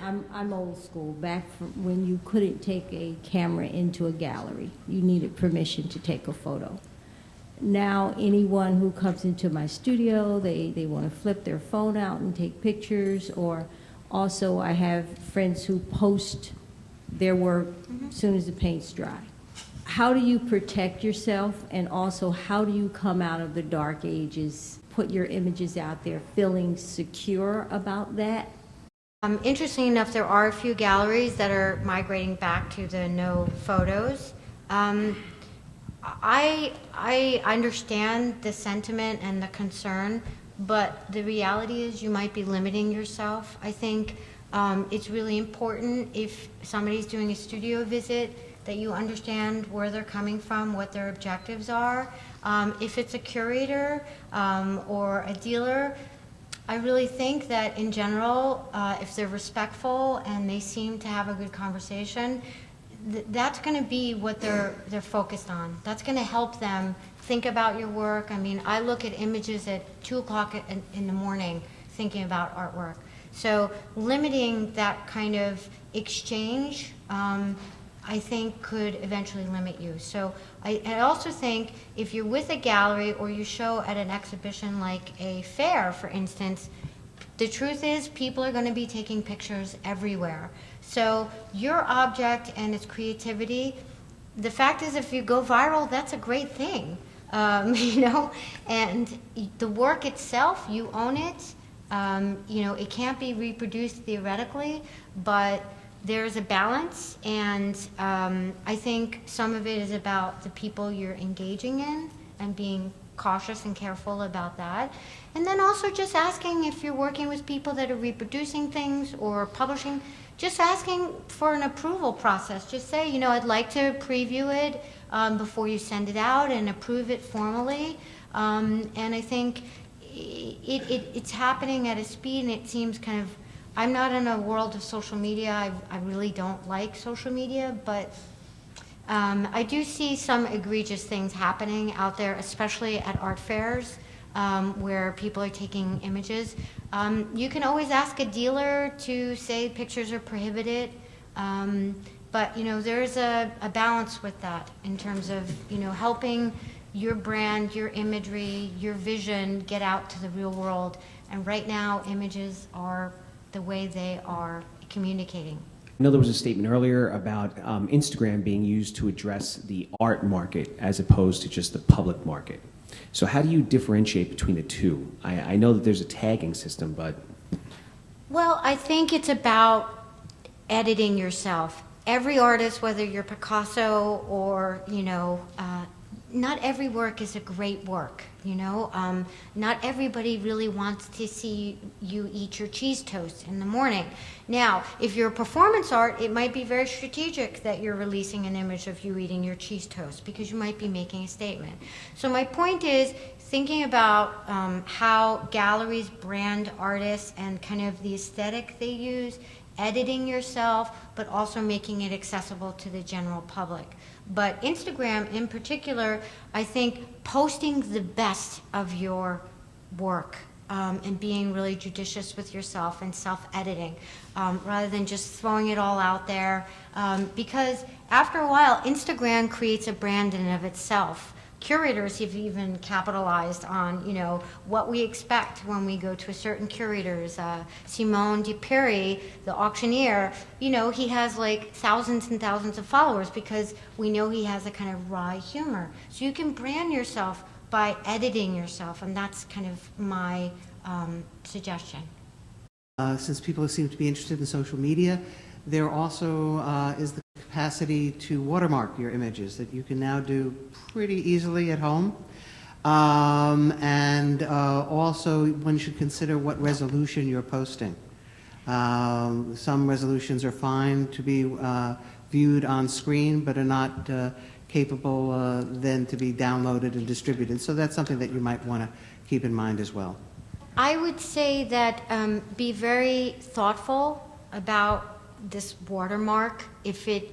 I'm old school. Back from when you couldn't take a camera into a gallery, you needed permission to take a photo. Now anyone who comes into my studio, they want to flip their phone out and take pictures, or also I have friends who post their work as soon as the paint's dry. How do you protect yourself, and also how do you come out of the dark ages, put your images out there feeling secure about that? Interesting enough, there are a few galleries that are migrating back to the no photos. I understand the sentiment and the concern, but the reality is you might be limiting yourself. I think it's really important if somebody's doing a studio visit that you understand where they're coming from, what their objectives are. If it's a curator or a dealer, I really think that in general, if they're respectful and they seem to have a good conversation, that's going to be what they're focused on. That's going to help them think about your work. I mean, I look at images at 2 o'clock in the morning thinking about artwork. So limiting that kind of exchange, I think could eventually limit you. So I also think if you're with a gallery or you show at an exhibition like a fair, for instance, the truth is people are going to be taking pictures everywhere. So your object and its creativity, the fact is if you go viral, that's a great thing, you know, and the work itself, you own it. You know, it can't be reproduced theoretically, but there's a balance, and I think some of it is about the people you're engaging in and being cautious and careful about that. And then also just asking if you're working with people that are reproducing things or publishing, just asking for an approval process. Just say, you know, I'd like to preview it before you send it out and approve it formally. And I think it's happening at a speed, and it seems kind of, I'm not in a world of social media. I really don't like social media, but I do see some egregious things happening out there, especially at art fairs where people are taking images. You can always ask a dealer to say pictures are prohibited, but you know, there's a balance with that in terms of, you know, helping your brand, your imagery, your vision get out to the real world. And right now, images are the way they are communicating. I know there was a statement earlier about Instagram being used to address the art market as opposed to just the public market. So how do you differentiate between the two? I know that there's a tagging system, but... Well, I think it's about editing yourself. Every artist, whether you're Picasso or, you know, not every work is a great work, you know. Not everybody really wants to see you eat your cheese toast in the morning. Now, if you're a performance art, it might be very strategic that you're releasing an image of you eating your cheese toast because you might be making a statement. So my point is thinking about how galleries brand artists and kind of the aesthetic they use, editing yourself, but also making it accessible to the general public. But Instagram in particular, I think posting the best of your work and being really judicious with yourself and self-editing rather than just throwing it all out there. Because after a while, Instagram creates a brand in and of itself. Curators have even capitalized on, you know, what we expect when we go to a certain curators. Simone de Peri, the auctioneer, you know, he has like thousands and thousands of followers because we know he has a kind of wry humor. So you can brand yourself by editing yourself, and that's kind of my suggestion. Since people seem to be interested in social media, there also is the capacity to watermark your images that you can now do pretty easily at home. And also one should consider what resolution you're posting. Some resolutions are fine to be viewed on screen, but are not capable then to be downloaded and distributed. So that's something that you might want to keep in mind as well. I would say that be very thoughtful about this watermark. If it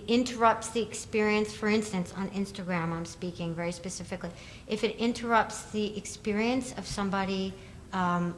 interrupts the experience, for instance, on Instagram, I'm speaking very specifically, if it interrupts the experience of somebody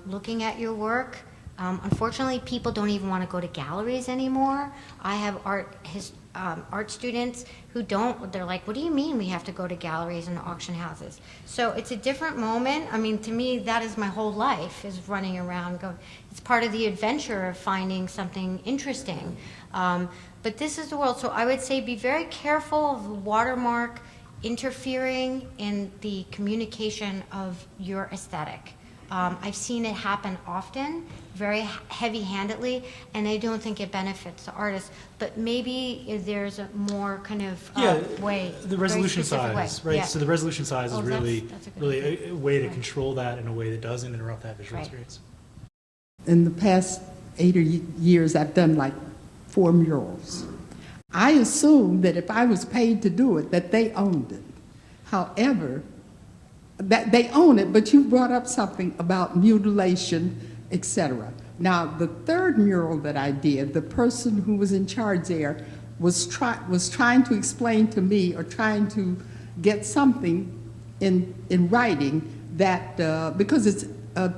looking at your work, Unfortunately, people don't even want to go to galleries anymore. I have art students who don't. They're like, what do you mean we have to go to galleries and auction houses? So it's a different moment. I mean, to me, that is my whole life, is running around going. It's part of the adventure of finding something interesting. But this is the world. So I would say be very careful of the watermark interfering in the communication of your aesthetic. I've seen it happen often, very heavy-handedly, and I don't think it benefits the artist. But maybe if there's a more kind of way, the resolution size, right? Yeah. So the resolution size is really, that's a good really a way to Right. control that in a way that doesn't interrupt that visual Right. experience. In the past 8 years, I've done like 4 murals. I assumed that if I was paid to do it, that they owned it. However, that they own it, but you brought up something about mutilation, etc. Now, the third mural that I did, the person who was in charge there was trying to explain to me, or trying to get something in writing that, because it's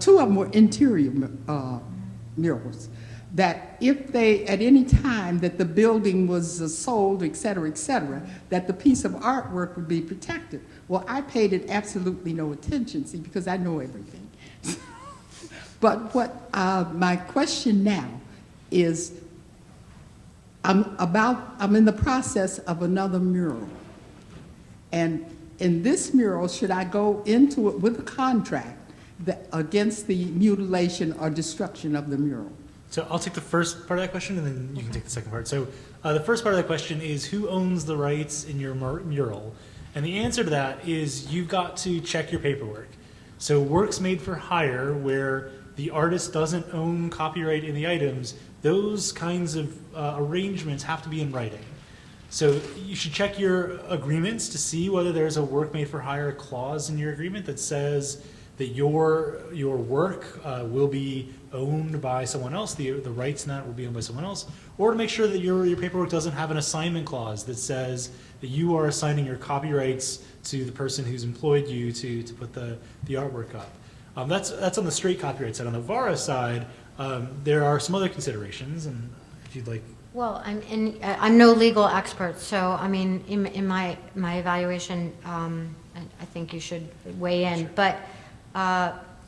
2 of them were interior murals, that if they, at any time that the building was sold, et cetera, that the piece of artwork would be protected. Well, I paid it absolutely no attention, see, because I know everything. But what my question now is, I'm in the process of another mural. And in this mural, should I go into it with a contract against the mutilation or destruction of the mural? So I'll take the first part of that question, and then you can take the second part. So the first part of that question is, who owns the rights in your mural? And the answer to that is, you've got to check your paperwork. So works made for hire, where the artist doesn't own copyright in the items, those kinds of arrangements have to be in writing. So you should check your agreements to see whether there's a work made for hire clause in your agreement that says that your work will be owned by someone else, the rights in that will be owned by someone else, or to make sure that your paperwork doesn't have an assignment clause that says that you are assigning your copyrights to the person who's employed you to put the artwork up. That's on the straight copyright side. On the VARA side, there are some other considerations, and if you'd like. Well, I'm no legal expert, so I mean, in my evaluation, I think you should weigh in. Sure. But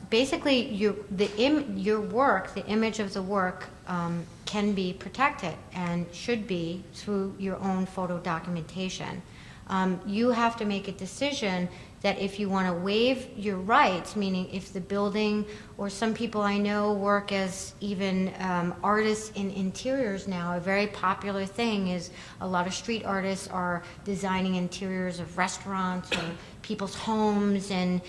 basically, your work, the image of the work, can be protected and should be through your own photo documentation. You have to make a decision that if you want to waive your rights, meaning if the building, or some people I know work as even artists in interiors now, a very popular thing is a lot of street artists are designing interiors of restaurants or people's homes, and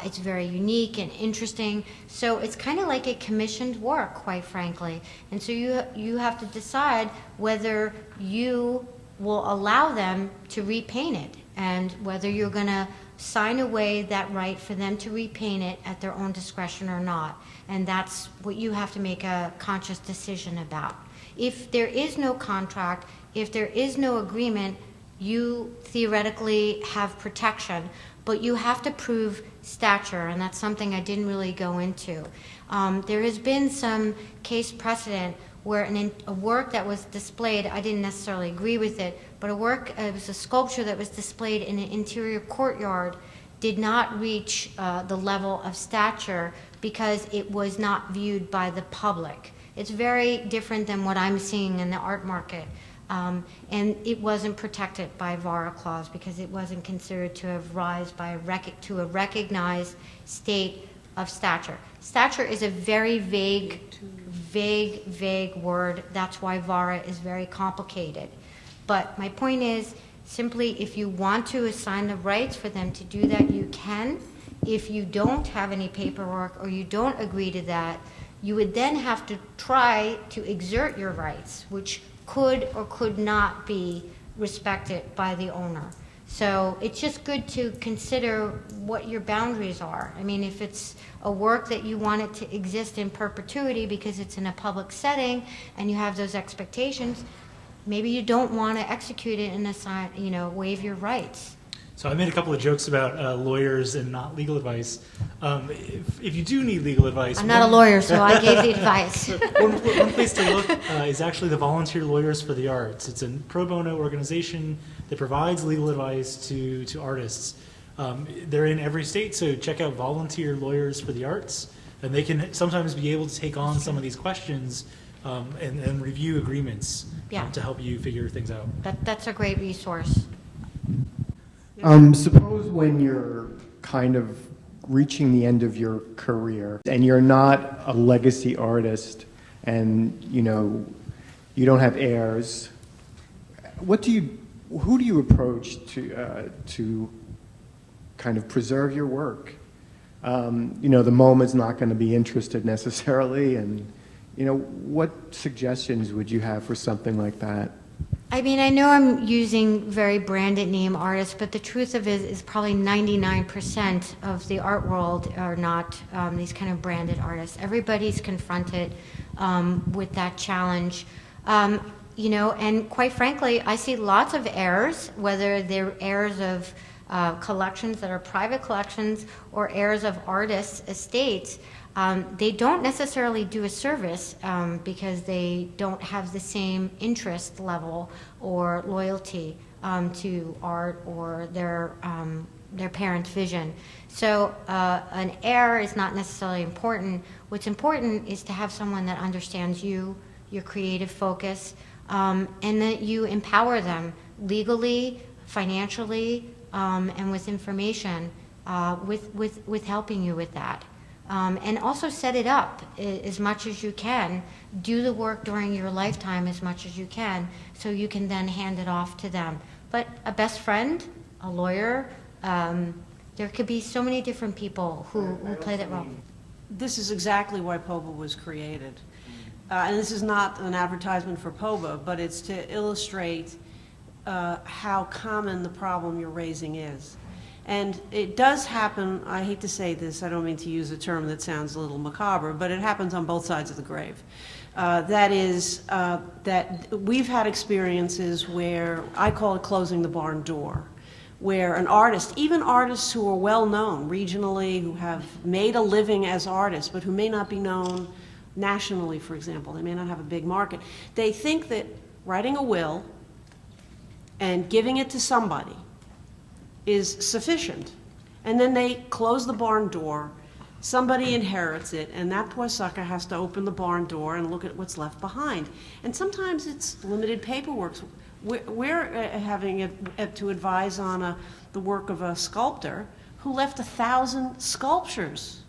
it's very unique and interesting. So it's kind of like a commissioned work, quite frankly. And so you have to decide whether you will allow them to repaint it, and whether you're going to sign away that right for them to repaint it at their own discretion or not. And that's what you have to make a conscious decision about. If there is no contract, if there is no agreement, you theoretically have protection, but you have to prove stature, and that's something I didn't really go into. There has been some case precedent where a work that was displayed, I didn't necessarily agree with it, but it was a sculpture that was displayed in an interior courtyard, did not reach the level of stature because it was not viewed by the public. It's very different than what I'm seeing in the art market. And it wasn't protected by VARA clause because it wasn't considered to have rise to a recognized state of stature. Stature is a very vague word. That's why VARA is very complicated. But my point is, simply, if you want to assign the rights for them to do that, you can. If you don't have any paperwork or you don't agree to that, you would then have to try to exert your rights, which could or could not be respected by the owner. So it's just good to consider what your boundaries are. I mean, if it's a work that you want it to exist in perpetuity because it's in a public setting and you have those expectations, maybe you don't want to execute it and assign, waive your rights. So I made a couple of jokes about lawyers and not legal advice. If you do need legal advice, I'm not a lawyer, so I gave the advice. one place to look is actually the Volunteer Lawyers for the Arts. It's a pro bono organization that provides legal advice to artists. They're in every state, so check out Volunteer Lawyers for the Arts, and they can sometimes be able to take on some of these questions and review agreements to help you figure things out. That's a great resource. Suppose when you're kind of reaching the end of your career and you're not a legacy artist and you don't have heirs, who do you approach to kind of preserve your work? The MoMA's not going to be interested necessarily, and what suggestions would you have for something like that? I mean, I know I'm using very branded name artists, but the truth of it is probably 99% of the art world are not these kind of branded artists. Everybody's confronted with that challenge. And quite frankly, I see lots of heirs, whether they're heirs of collections that are private collections or heirs of artists' estates. They don't necessarily do a service because they don't have the same interest level or loyalty to art or their parents' vision. So an heir is not necessarily important. What's important is to have someone that understands you, your creative focus, and that you empower them legally, financially, and with information, with helping you with that. And also set it up as much as you can. Do the work during your lifetime as much as you can, so you can then hand it off to them. But a best friend, a lawyer, there could be so many different people who play that role. This is exactly why POBA was created. And this is not an advertisement for POBA, but it's to illustrate how common the problem you're raising is. And it does happen, I hate to say this, I don't mean to use a term that sounds a little macabre, but it happens on both sides of the grave. That is, that we've had experiences where, I call it closing the barn door, where an artist, even artists who are well known regionally, who have made a living as artists, but who may not be known nationally, for example, they may not have a big market, they think that writing a will and giving it to somebody is sufficient. And then they close the barn door, somebody inherits it, and that poor sucker has to open the barn door and look at what's left behind. And sometimes it's limited paperwork. We're having to advise on the work of a sculptor who left 1,000 sculptures.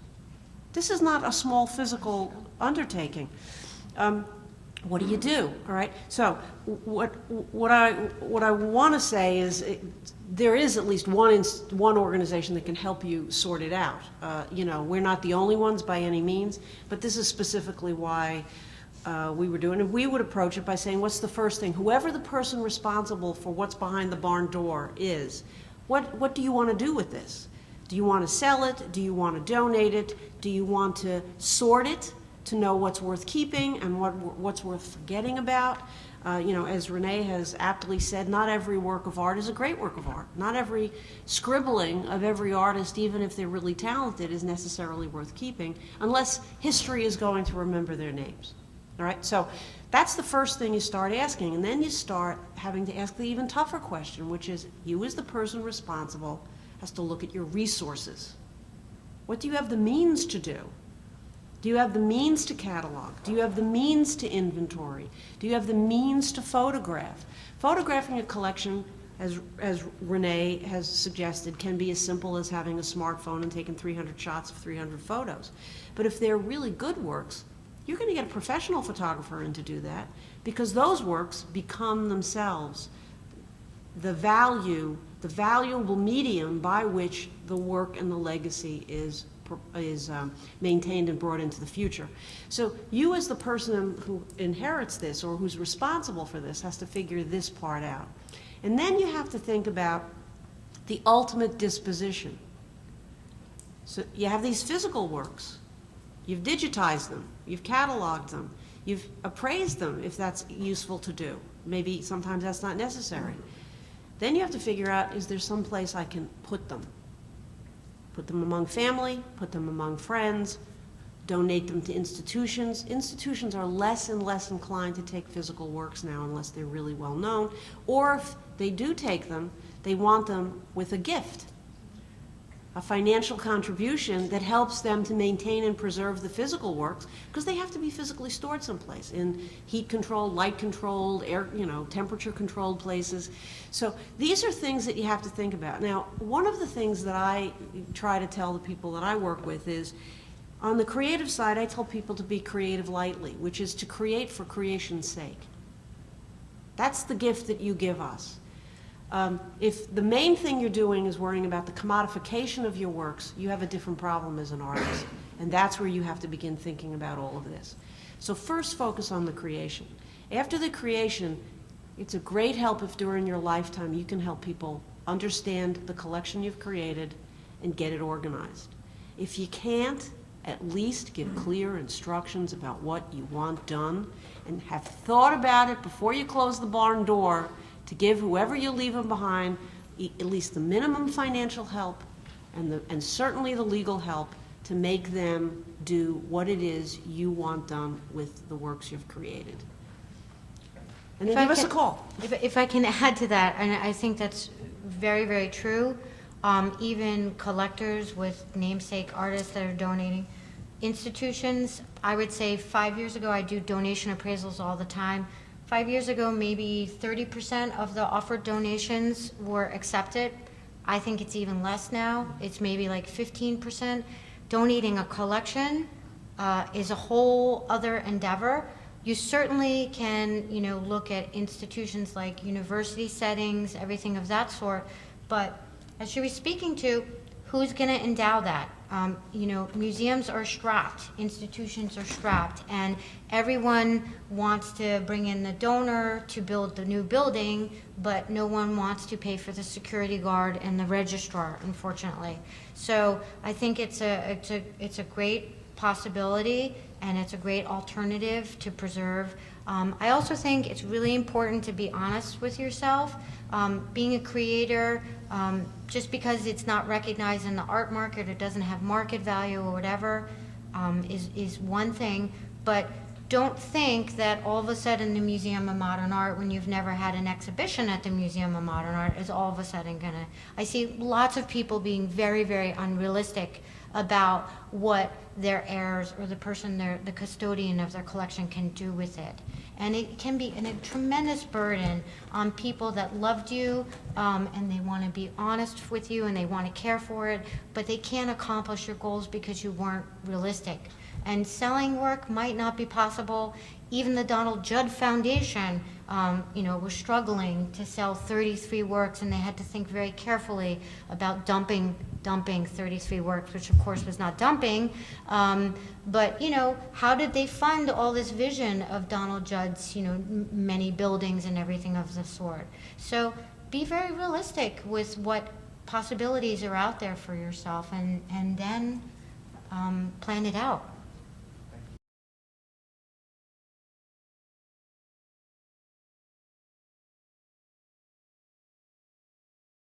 This is not a small physical undertaking. What do you do? All right. So what I want to say is there is at least one organization that can help you sort it out. We're not the only ones by any means, but this is specifically why we were doing it. We would approach it by saying, what's the first thing? Whoever the person responsible for what's behind the barn door is, what do you want to do with this? Do you want to sell it? Do you want to donate it? Do you want to sort it to know what's worth keeping and what's worth forgetting about? As Renee has aptly said, not every work of art is a great work of art. Not every scribbling of every artist, even if they're really talented, is necessarily worth keeping, unless history is going to remember their names. All right, so that's the first thing you start asking, and then you start having to ask the even tougher question, which is, you as the person responsible has to look at your resources. What do you have the means to do? Do you have the means to catalog? Do you have the means to inventory? Do you have the means to photograph? Photographing a collection, as Renee has suggested, can be as simple as having a smartphone and taking 300 shots of 300 photos. But if they're really good works, you're going to get a professional photographer in to do that, because those works become themselves the valuable medium by which the work and the legacy is maintained and brought into the future. So you as the person who inherits this or who's responsible for this has to figure this part out. And then you have to think about the ultimate disposition. So you have these physical works. You've digitized them. You've cataloged them. You've appraised them if that's useful to do. Maybe sometimes that's not necessary. Then you have to figure out, is there some place I can put them? Put them among family, put them among friends, donate them to institutions. Institutions are less and less inclined to take physical works now unless they're really well known. Or if they do take them, they want them with a gift, a financial contribution that helps them to maintain and preserve the physical works, because they have to be physically stored someplace in heat-controlled, light-controlled, air, temperature-controlled places. So these are things that you have to think about. Now, one of the things that I try to tell the people that I work with is, on the creative side, I tell people to be creative lightly, which is to create for creation's sake. That's the gift that you give us. If the main thing you're doing is worrying about the commodification of your works, you have a different problem as an artist. And that's where you have to begin thinking about all of this. So first, focus on the creation. After the creation, it's a great help if during your lifetime you can help people understand the collection you've created and get it organized. If you can't, at least give clear instructions about what you want done, and have thought about it before you close the barn door, to give whoever you leave them behind at least the minimum financial help and certainly the legal help to make them do what it is you want done with the works you've created. And then give us a call. If I can add to that, and I think that's very, very true, even collectors with namesake artists that are donating, institutions, I would say 5 years ago, I do donation appraisals all the time. 5 years ago, maybe 30% of the offered donations were accepted. I think it's even less now. It's maybe like 15%. Donating a collection is a whole other endeavor. You certainly can, look at institutions like university settings, everything of that sort. But as she was speaking to, who's going to endow that? Museums are strapped, institutions are strapped, and everyone wants to bring in the donor to build the new building, but no one wants to pay for the security guard and the registrar, unfortunately. So I think it's a great possibility, and it's a great alternative to preserve. I also think it's really important to be honest with yourself. Being a creator, just because it's not recognized in the art market or doesn't have market value or whatever, is one thing. But don't think that all of a sudden the Museum of Modern Art, when you've never had an exhibition at the Museum of Modern Art, is all of a sudden gonna... I see lots of people being very, very unrealistic about what their heirs or the person, the custodian of their collection can do with it. And it can be a tremendous burden on people that loved you, and they want to be honest with you and they want to care for it, but they can't accomplish your goals because you weren't realistic. And selling work might not be possible. Even the Donald Judd Foundation, was struggling to sell 33 works, and they had to think very carefully about dumping 33 works, which of course was not dumping. But how did they fund all this vision of Donald Judd's, many buildings and everything of the sort? So be very realistic with what possibilities are out there for yourself, and then plan it out.